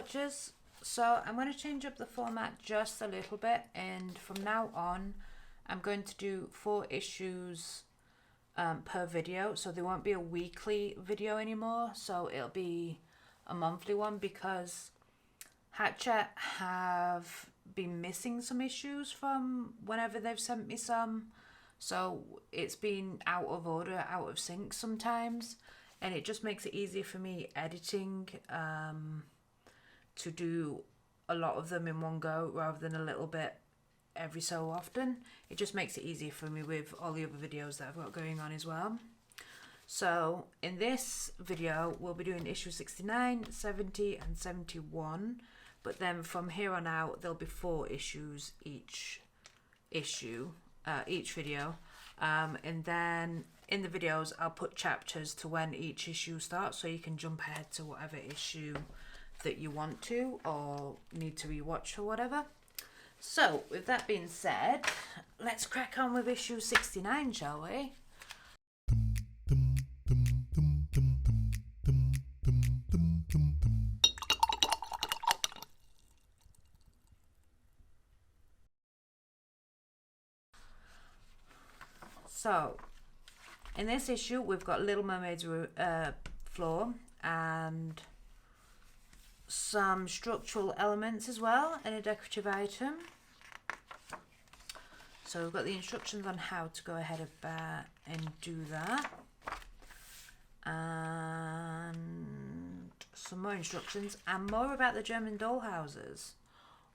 watchers. So I'm going to change up the format just a little bit, and from now on I'm going to do 4 issues per video, so there won't be a weekly video anymore, so it'll be a monthly one, because Hatchet have been missing some issues from whenever they've sent me some, so it's been out of order, out of sync sometimes, and it just makes it easier for me editing to do a lot of them in one go rather than a little bit every so often. It just makes it easier for me with all the other videos that I've got going on as well. So in this video we'll be doing issue 69, 70 and 71, but then from here on out there'll be 4 issues each video, and then in the videos I'll put chapters to when each issue starts, so you can jump ahead to whatever issue that you want to or need to rewatch or whatever. So with that being said, let's crack on with issue 69, shall we? So in this issue we've got Little Mermaid's floor and some structural elements as well, and a decorative item. So we've got the instructions on how to go ahead and do that, and some more instructions and more about the German dollhouses,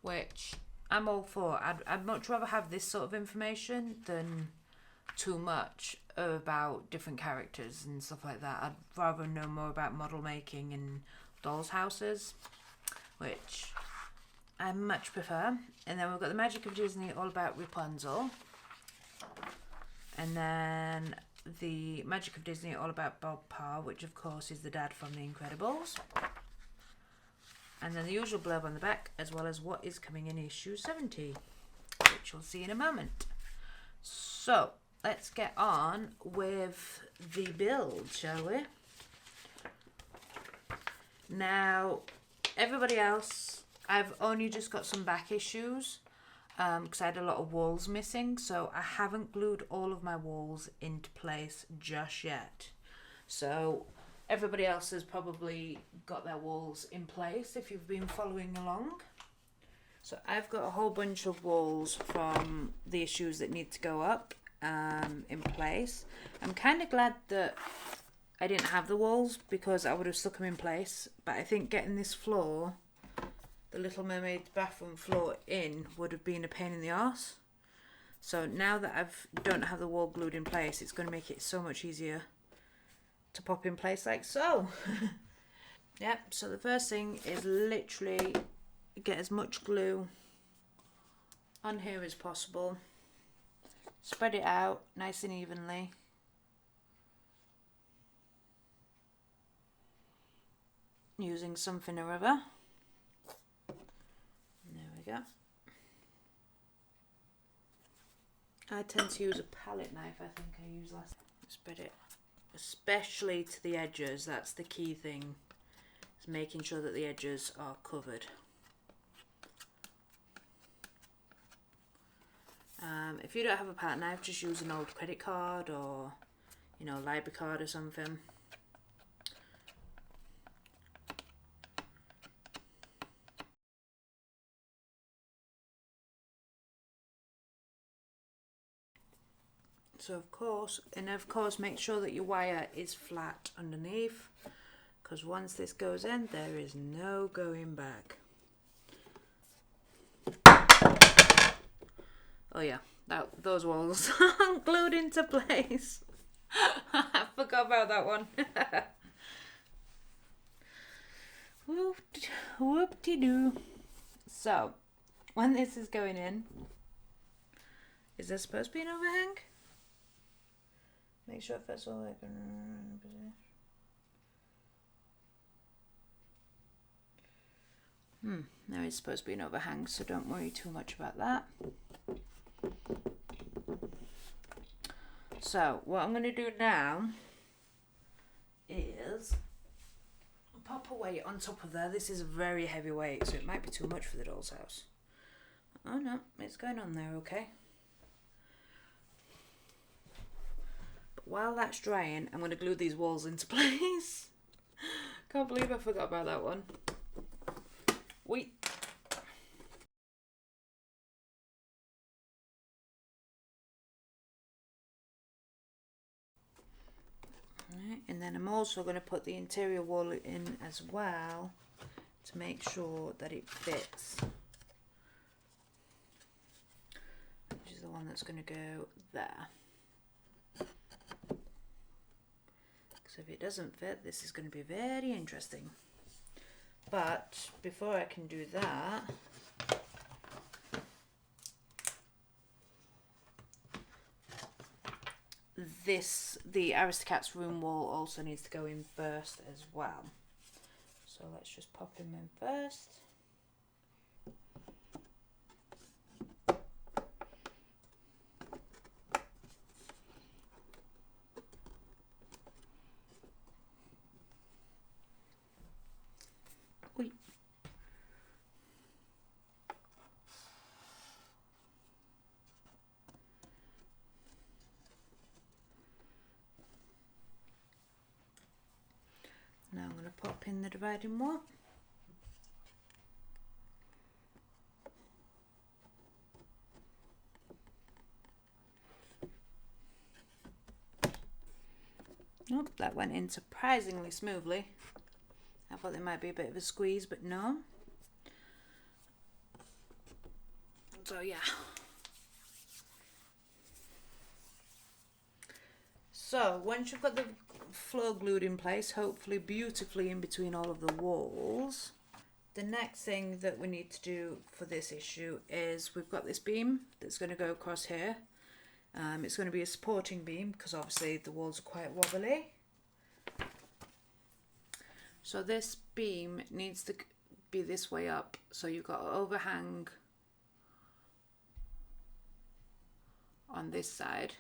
which I'm all for. I'd much rather have this sort of information than too much about different characters and stuff like that. I'd rather know more about model making and dolls' houses, which I much prefer. And then we've got the Magic of Disney, all about Rapunzel, and then the Magic of Disney, all about Bob Parr, which of course is the dad from The Incredibles, and then the usual blurb on the back, as well as what is coming in issue 70, which we'll see in a moment. So let's get on with the build, shall we? Now, everybody else, I've only just got some back issues because I had a lot of walls missing, so I haven't glued all of my walls into place just yet. So everybody else has probably got their walls in place if you've been following along. So I've got a whole bunch of walls from the issues that need to go up in place. I'm kind of glad that I didn't have the walls, because I would have stuck them in place, but I think getting this floor, the Little Mermaid bathroom floor, in would have been a pain in the arse. So now that I don't have the wall glued in place, it's going to make it so much easier to pop in place like so. Yep, so the first thing is literally get as much glue on here as possible, spread it out nice and evenly. Using something or other. There we go. I tend to use a palette knife, I think I used last time. Spread it, especially to the edges. That's the key thing, is making sure that the edges are covered. If you don't have a palette knife, just use an old credit card or, library card or something. So of course make sure that your wire is flat underneath, because once this goes in, there is no going back. Oh yeah, those walls aren't glued into place. I forgot about that one. Whoop-de-doo. So when this is going in, is there supposed to be an overhang? Make sure it fits all the way up in position. There is supposed to be an overhang, so don't worry too much about that. So what I'm going to do now is pop a weight on top of there. This is a very heavy weight, so it might be too much for the doll's house. Oh no, it's going on there okay. But while that's drying, I'm going to glue these walls into place. Can't believe I forgot about that one. Wait. Right, and then I'm also going to put the interior wall in as well to make sure that it fits. Which is the one that's going to go there. So if it doesn't fit, this is going to be very interesting. But before I can do that, the Aristocats room wall also needs to go in first as well. So let's just pop him in first. Oi. Now I'm going to pop in the dividing wall. Nope, that went in surprisingly smoothly. I thought there might be a bit of a squeeze, but no. So yeah. So once you've got the floor glued in place, hopefully beautifully in between all of the walls, the next thing that we need to do for this issue is we've got this beam that's going to go across here. It's going to be a supporting beam because obviously the walls are quite wobbly. So this beam needs to be this way up. So you've got an overhang on this side,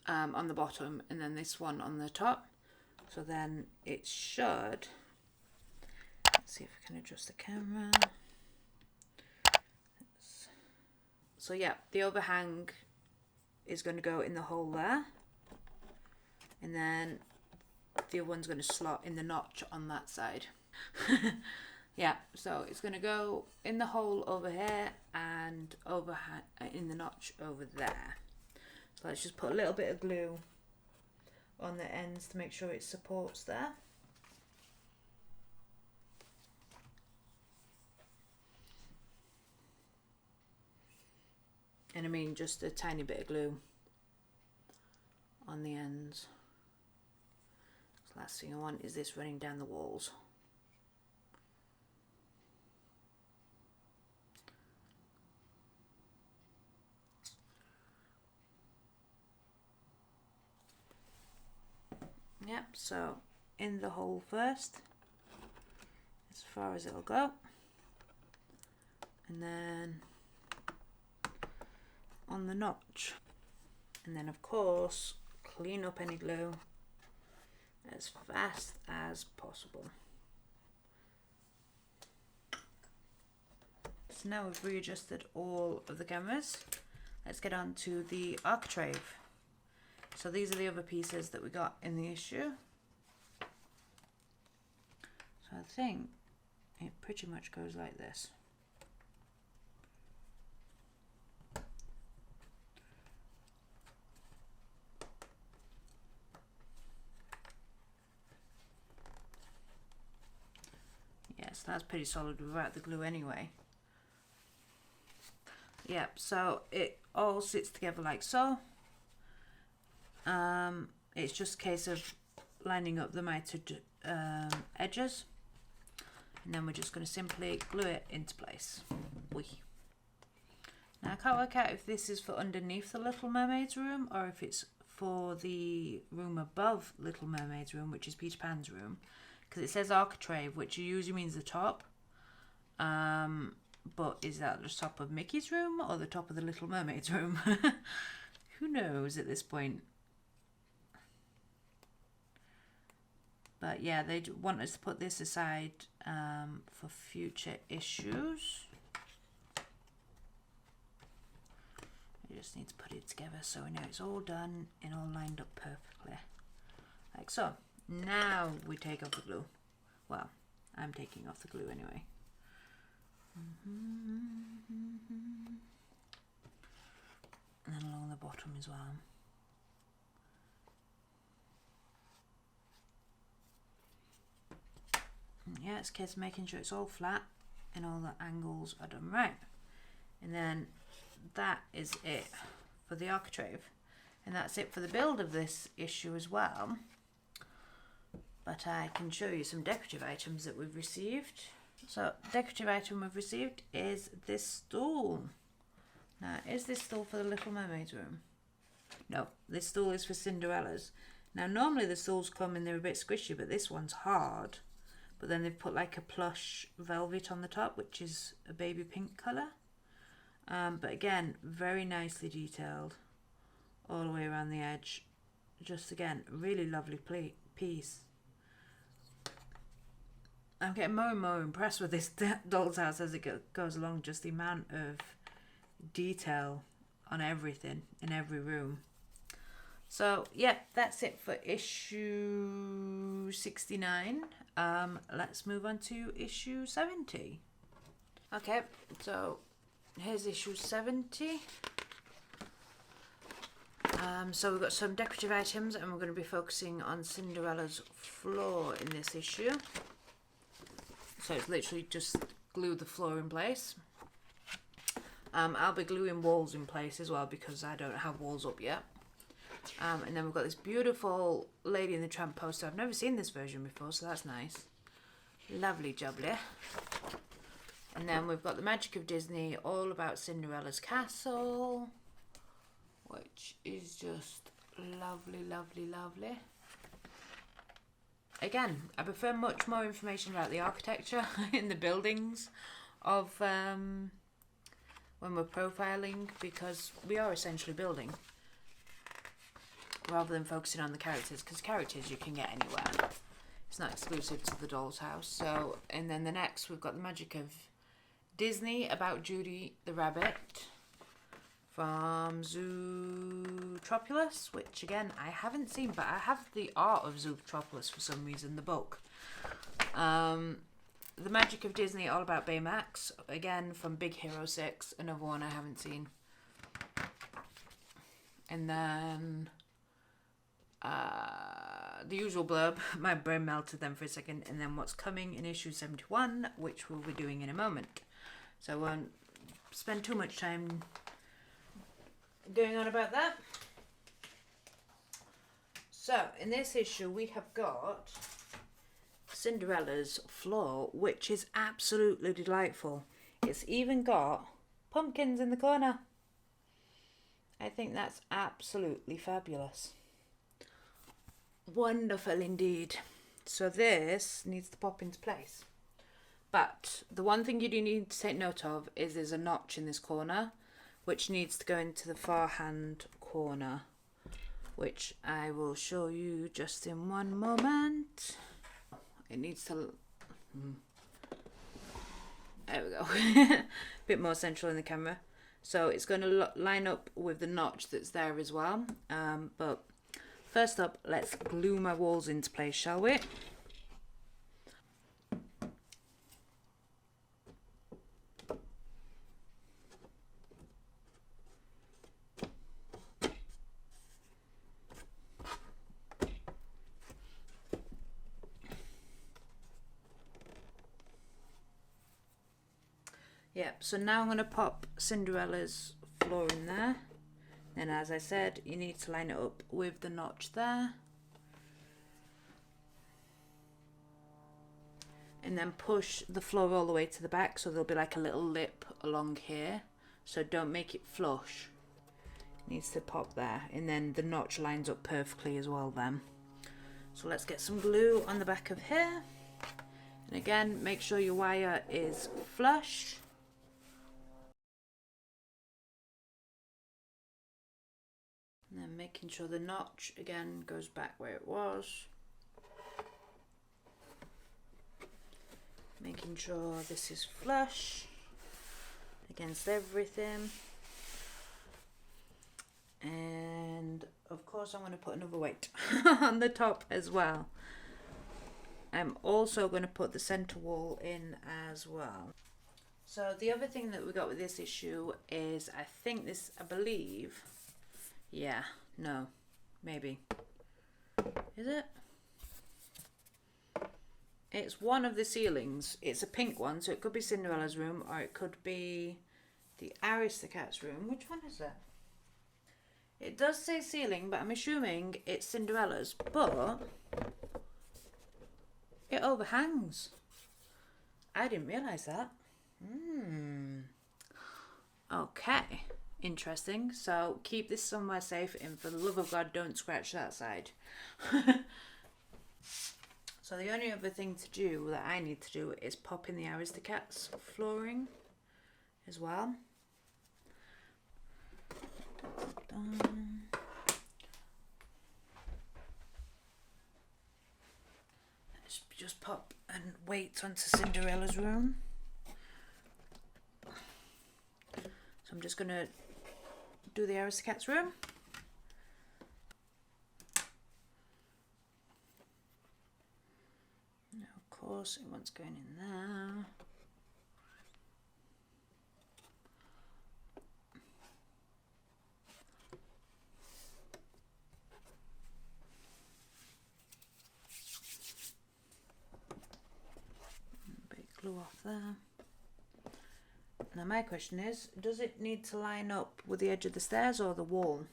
on the bottom, and then this one on the top. So then it should, let's see if I can adjust the camera. So yeah, the overhang is going to go in the hole there, and then the other one's going to slot in the notch on that side. Yeah, so it's going to go in the hole over here and overhang in the notch over there. So let's just put a little bit of glue on the ends to make sure it supports there. And I mean just a tiny bit of glue on the ends. The last thing I want is this running down the walls. Yep, so in the hole first, as far as it'll go, and then on the notch, and then of course clean up any glue as fast as possible. So now we've readjusted all of the cameras, let's get on to the architrave. So these are the other pieces that we got in the issue. So I think it pretty much goes like this. Yes, that's pretty solid without the glue anyway. Yep, so it all sits together like so. It's just a case of lining up the mitered edges, and then we're just going to simply glue it into place. Now I can't work out if this is for underneath the Little Mermaid's room or if it's for the room above Little Mermaid's room, which is Peter Pan's room, because it says architrave, which usually means the top. But is that the top of Mickey's room or the top of the Little Mermaid's room? Who knows at this point? But yeah, they want us to put this aside for future issues. You just need to put it together so we know it's all done and all lined up perfectly. Like so. Now we take off the glue. Well, I'm taking off the glue anyway. And then along the bottom as well. Yeah, it's a case of making sure it's all flat and all the angles are done right. And then that is it for the architrave. And that's it for the build of this issue as well. But I can show you some decorative items that we've received. So, decorative item we've received is this stool. Now, is this stool for the Little Mermaid's room? No, this stool is for Cinderella's. Now, normally the stools come and they're a bit squishy, but this one's hard. But then they've put like a plush velvet on the top, which is a baby pink colour. But again, very nicely detailed all the way around the edge. Just again, really lovely piece. I'm getting more and more impressed with this doll's house as it goes along, just the amount of detail on everything in every room. So yeah, that's it for issue 69. Let's move on to issue 70. Okay, so here's issue 70. So we've got some decorative items and we're going to be focusing on Cinderella's floor in this issue. So it's literally just glue the floor in place. I'll be gluing walls in place as well because I don't have walls up yet. And then we've got this beautiful Lady and the Tramp poster. I've never seen this version before, so that's nice. Lovely jubbly. And then we've got the Magic of Disney, all about Cinderella's castle, which is just lovely, lovely, lovely. Again, I prefer much more information about the architecture in the buildings of when we're profiling, because we are essentially building rather than focusing on the characters, because characters you can get anywhere. It's not exclusive to the doll's house. So, and then the next we've got the Magic of Disney about Judy the Rabbit from Zootropolis, which again I haven't seen, but I have the art of Zootropolis for some reason, the book. The Magic of Disney, all about Baymax, again from Big Hero 6, another one I haven't seen. And then the usual blurb, my brain melted then for a second, and then what's coming in issue 71, which we'll be doing in a moment. So I won't spend too much time going on about that. So in this issue we have got Cinderella's floor, which is absolutely delightful. It's even got pumpkins in the corner. I think that's absolutely fabulous. Wonderful indeed. So this needs to pop into place. But the one thing you do need to take note of is there's a notch in this corner, which needs to go into the far hand corner, which I will show you just in one moment. It needs to... There we go. A bit more central in the camera. So it's going to line up with the notch that's there as well. But first up, let's glue my walls into place, shall we? Yep, so now I'm going to pop Cinderella's floor in there. And as I said, you need to line it up with the notch there. And then push the floor all the way to the back, so there'll be like a little lip along here. So don't make it flush. It needs to pop there. And then the notch lines up perfectly as well then. So let's get some glue on the back of here. And again, make sure your wire is flush. And then making sure the notch again goes back where it was. Making sure this is flush against everything. And of course I'm going to put another weight on the top as well. I'm also going to put the center wall in as well. So the other thing that we got with this issue is, I believe, yeah, no, maybe, is it? It's one of the ceilings. It's a pink one, so it could be Cinderella's room or it could be the Aristocat's room. Which one is it? It does say ceiling, but I'm assuming it's Cinderella's, but it overhangs. I didn't realise that. Okay, interesting. So keep this somewhere safe, and for the love of God, don't scratch that side. So the only other thing to do that I need to do is pop in the Aristocat's flooring as well. Let's just pop and wait onto Cinderella's room. So I'm just going to do the Aristocat's room. Now, of course, it wants going in there. Bit of glue off there. Now my question is, does it need to line up with the edge of the stairs or the wall?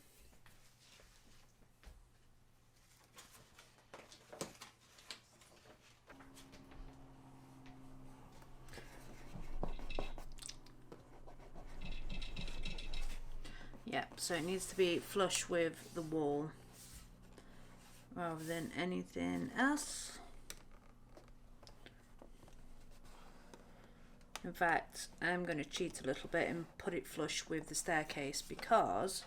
Yep, so it needs to be flush with the wall rather than anything else. In fact, I'm going to cheat a little bit and put it flush with the staircase because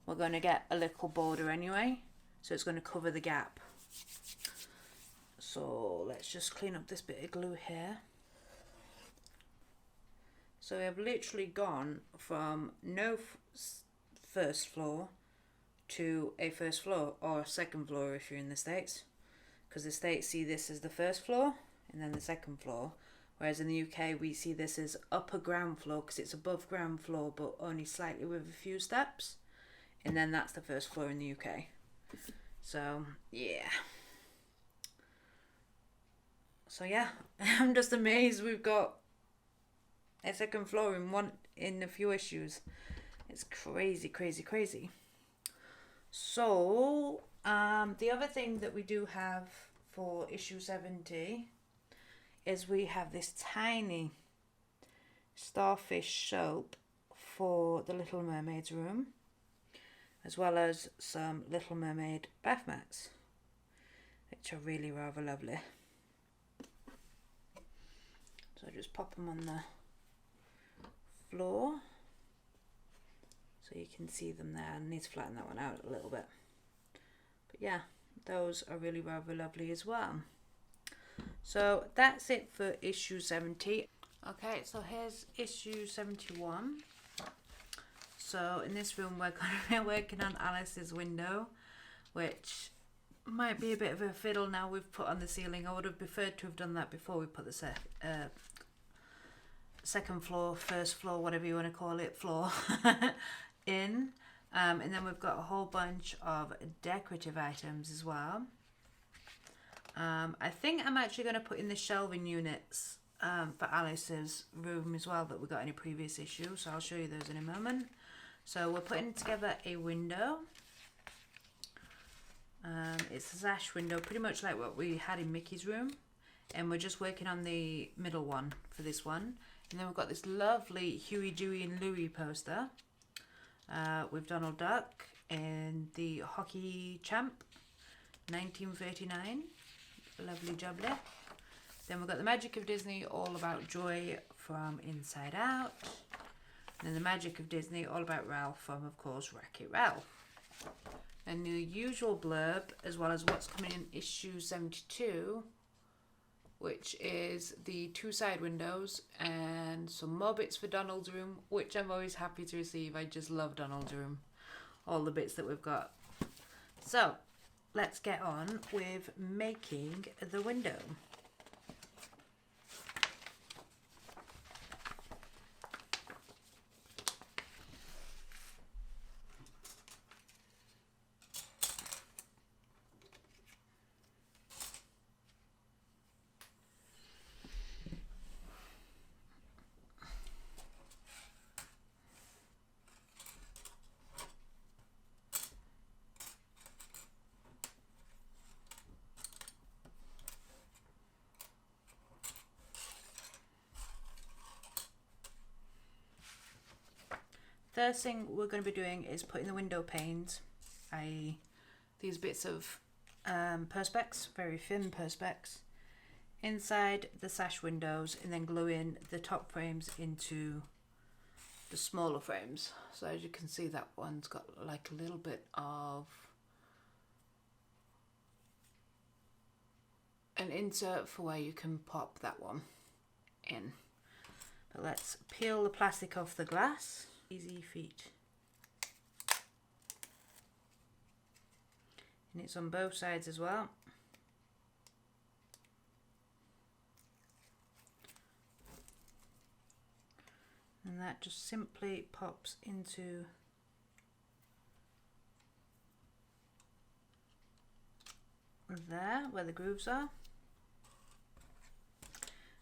we're going to get a little border anyway, so it's going to cover the gap. So let's just clean up this bit of glue here. So we have literally gone from no first floor to a first floor, or a second floor if you're in the States, because the States see this as the first floor and then the second floor. Whereas in the UK, we see this as upper ground floor because it's above ground floor, but only slightly with a few steps. And then that's the first floor in the UK. So, yeah. So, yeah. I'm just amazed we've got a second floor in a few issues. It's crazy, crazy, crazy. So, the other thing that we do have for issue 70... is we have this tiny starfish soap for the Little Mermaid's room, as well as some Little Mermaid bath mats, which are really rather lovely. So I just pop them on the floor so you can see them there. I need to flatten that one out a little bit. But yeah, those are really rather lovely as well. So that's it for issue 70. Okay, so here's issue 71. So in this room we're going to be working on Alice's window, which might be a bit of a fiddle now we've put on the ceiling. I would have preferred to have done that before we put the second floor, first floor, whatever you want to call it, floor in. And then we've got a whole bunch of decorative items as well. I think I'm actually going to put in the shelving units for Alice's room as well that we got in a previous issue, so I'll show you those in a moment. So we're putting together a window. It's a sash window, pretty much like what we had in Mickey's room, and we're just working on the middle one for this one. And then we've got this lovely Huey, Dewey and Louie poster with Donald Duck and the hockey champ, 1939. Lovely jubbly. Then we've got the Magic of Disney, All About Joy from Inside Out. And then the Magic of Disney, All About Ralph from, of course, Wreck-It Ralph. And the usual blurb, as well as what's coming in issue 72, which is the 2 side windows, and some more bits for Donald's room, which I'm always happy to receive. I just love Donald's room, all the bits that we've got. So let's get on with making the window. First thing we're going to be doing is putting the window panes, i.e. these bits of perspex, very thin perspex, inside the sash windows, and then gluing the top frames into the smaller frames. So as you can see, that one's got like a little bit of an insert for where you can pop that one in. But let's peel the plastic off the glass. Easy feet. And it's on both sides as well. And that just simply pops into there where the grooves are.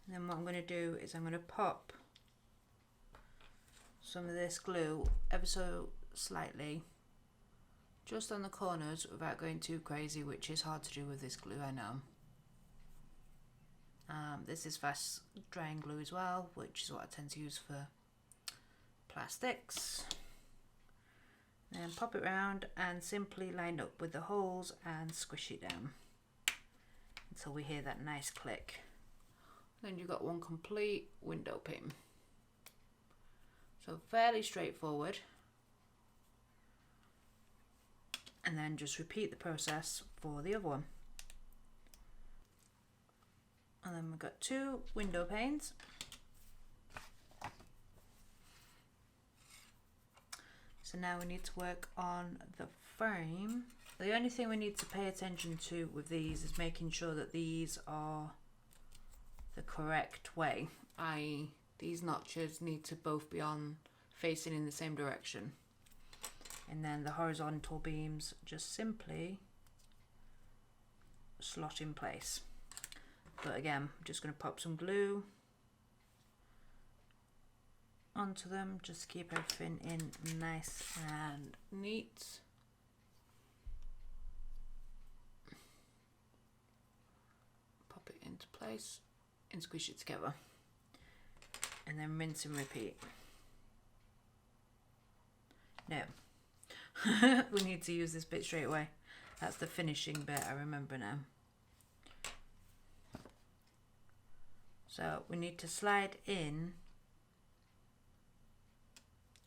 And then what I'm going to do is I'm going to pop some of this glue ever so slightly just on the corners without going too crazy, which is hard to do with this glue, I know. This is fast drying glue as well, which is what I tend to use for plastics. Then pop it round and simply line up with the holes and squish it down until we hear that nice click. Then you've got one complete window pane. So fairly straightforward. And then just repeat the process for the other one. And then we've got 2 window panes. So now we need to work on the frame. The only thing we need to pay attention to with these is making sure that these are the correct way, i.e. these notches need to both be on facing in the same direction. And then the horizontal beams just simply slot in place. But again, I'm just going to pop some glue onto them just to keep everything in nice and neat. Pop it into place and squish it together. And then rinse and repeat. No. We need to use this bit straight away. That's the finishing bit, I remember now. So we need to slide in.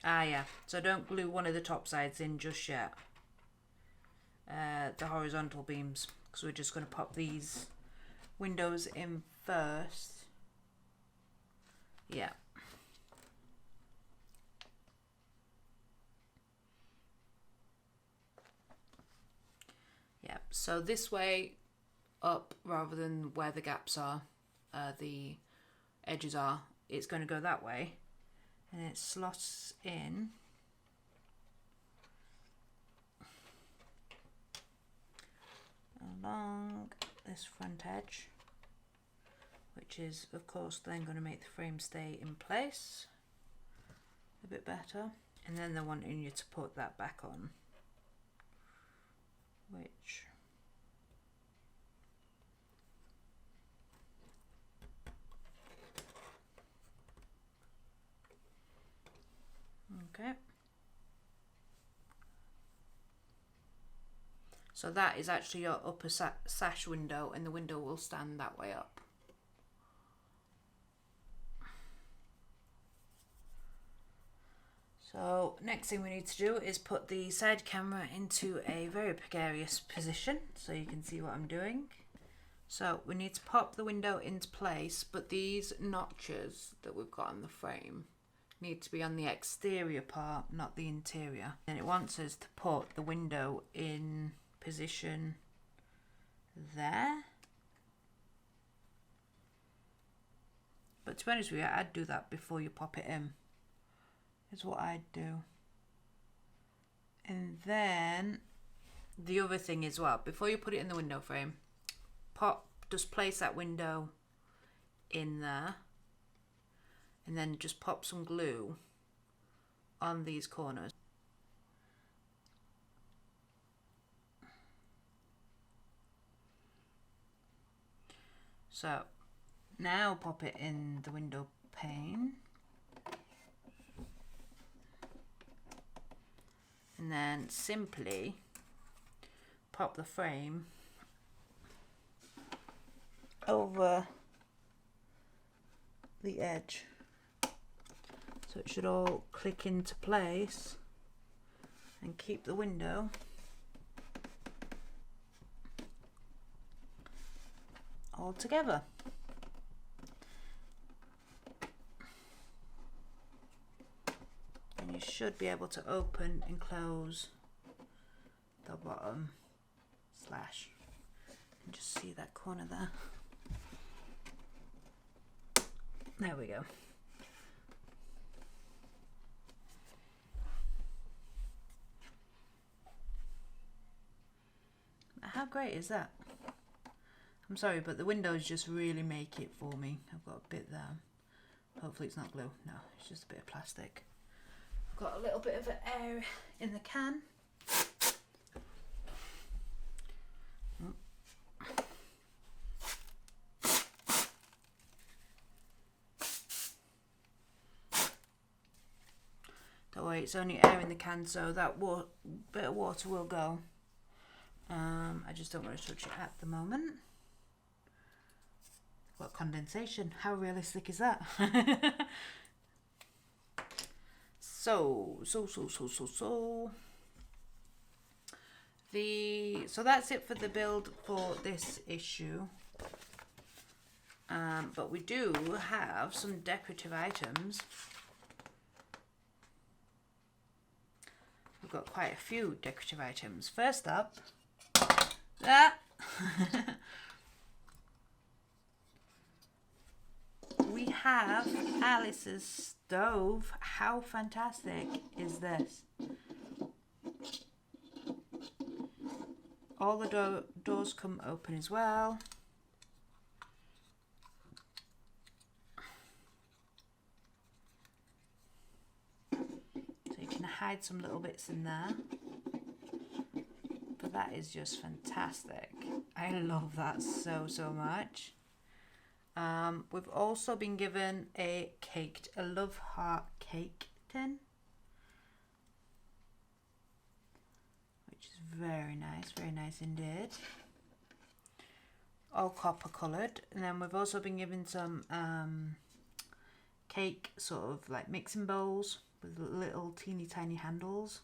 Yeah, so don't glue one of the top sides in just yet. The horizontal beams, because we're just going to pop these windows in first. Yeah. Yeah, so this way up rather than where the gaps are, the edges are, it's going to go that way. And it slots in along this front edge, which is of course then going to make the frame stay in place a bit better. And then they're wanting you to put that back on, which okay. So that is actually your upper sash window, and the window will stand that way up. So next thing we need to do is put the side camera into a very precarious position so you can see what I'm doing. So we need to pop the window into place, but these notches that we've got on the frame need to be on the exterior part, not the interior. And it wants us to put the window in position there. But to be honest with you, I'd do that before you pop it in, is what I'd do. And then the other thing as well, before you put it in the window frame, just place that window in there, and then just pop some glue on these corners. So now pop it in the window pane, and then simply pop the frame over the edge, so it should all click into place and keep the window all together. And you should be able to open and close the bottom slash, and just see that corner there. There we go. How great is that? I'm sorry, but the windows just really make it for me. I've got a bit there. Hopefully it's not glue. No, it's just a bit of plastic. I've got a little bit of air in the can. Don't worry, it's only air in the can, so that bit of water will go. I just don't want to touch it at the moment. What condensation? How realistic is that? So that's it for the build for this issue. But we do have some decorative items. We've got quite a few decorative items. First up, that we have Alice's stove. How fantastic is this? All the doors come open as well. So you can hide some little bits in there. But that is just fantastic. I love that so much. We've also been given a love heart cake tin, which is very nice indeed. All copper coloured. And then we've also been given some cake sort of like mixing bowls with little teeny tiny handles.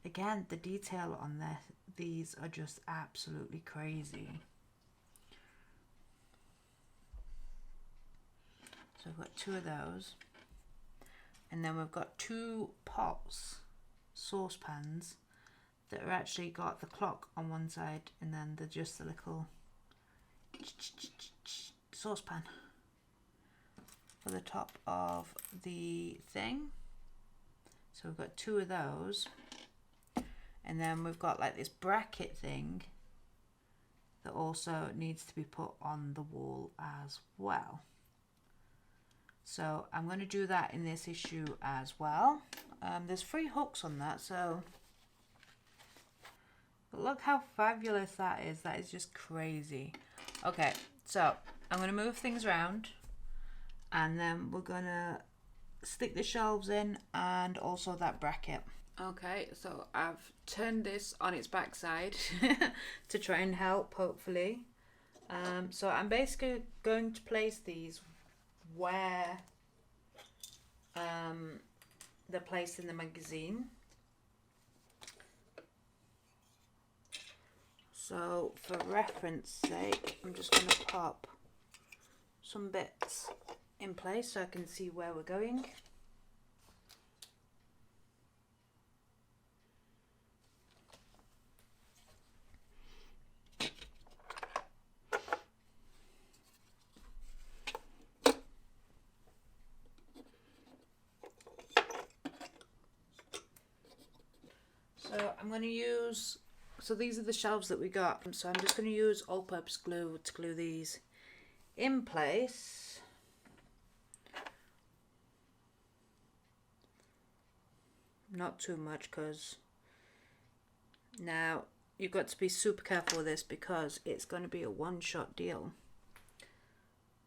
Again, the detail on these are just absolutely crazy. So we've got two of those. And then we've got two pots, saucepans, that are actually got the clock on one side, and then they're just the little saucepan for the top of the thing. So we've got two of those. And then we've got like this bracket thing that also needs to be put on the wall as well. So I'm going to do that in this issue as well. There's 3 hooks on that, so but look how fabulous that is. That is just crazy. Okay, so I'm going to move things around, and then we're going to stick the shelves in and also that bracket. Okay, so I've turned this on its backside to try and help, hopefully. So I'm basically going to place these where they're placed in the magazine. So for reference sake, I'm just going to pop some bits in place so I can see where we're going. So I'm going to use, so these are the shelves that we got. So I'm just going to use all-purpose glue to glue these in place. Not too much, because now you've got to be super careful with this because it's going to be a one-shot deal.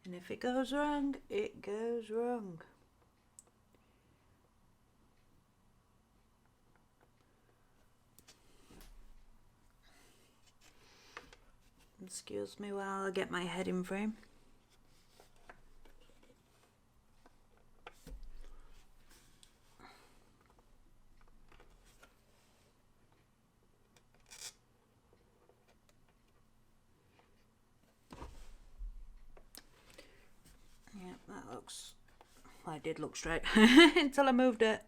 And if it goes wrong, it goes wrong. Excuse me while I get my head in frame. Yeah, that looks, well, it did look straight until I moved it.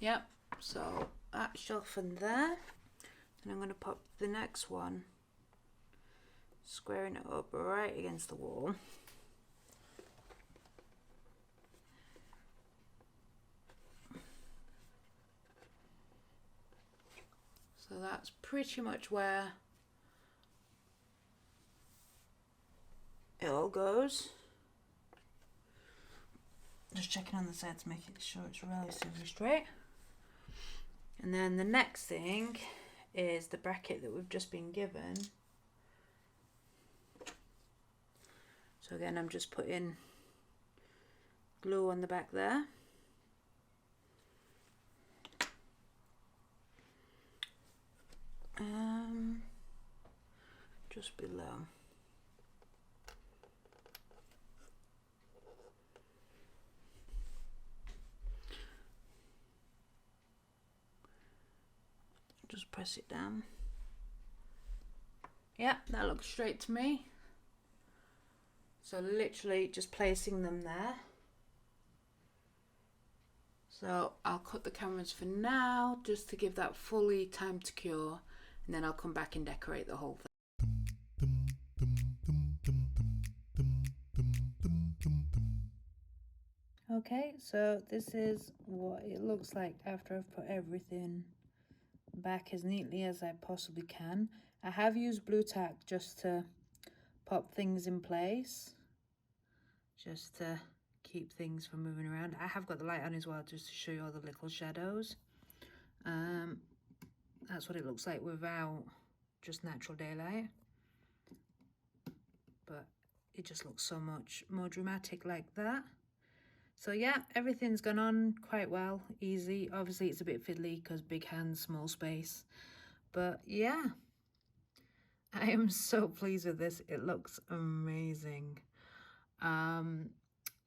Yep, so that shelf in there, and I'm going to pop the next one, squaring it up right against the wall. So that's pretty much where it all goes. Just checking on the sides, making sure it's relatively straight. And then the next thing is the bracket that we've just been given. So again, I'm just putting glue on the back there. Just below. Just press it down. Yeah, that looks straight to me. So literally just placing them there. So I'll cut the cameras for now, just to give that fully time to cure, and then I'll come back and decorate the whole thing. Okay, so this is what it looks like after I've put everything back as neatly as I possibly can. I have used blue tack just to pop things in place, just to keep things from moving around. I have got the light on as well, just to show you all the little shadows. That's what it looks like without just natural daylight, but it just looks so much more dramatic like that. So yeah, everything's gone on quite well, easy. Obviously it's a bit fiddly because big hands, small space, but yeah, I am so pleased with this. It looks amazing.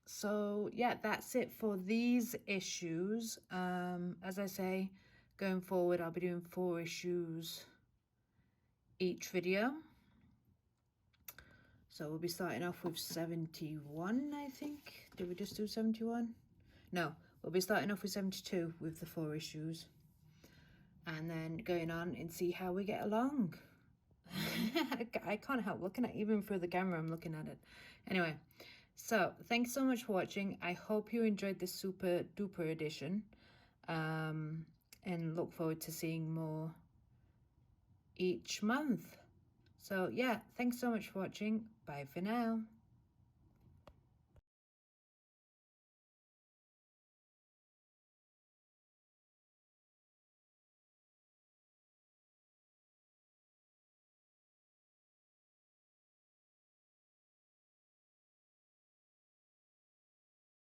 So yeah, that's it for these issues. As I say, going forward I'll be doing 4 issues each video. So we'll be starting off with 71, I think. Did we just do 71? No, we'll be starting off with 72 with the 4 issues, and then going on and see how we get along. I can't help looking at, even through the camera I'm looking at it. Anyway, so thanks so much for watching. I hope you enjoyed this super duper edition, and look forward to seeing more each month. So yeah, thanks so much for watching. Bye for now.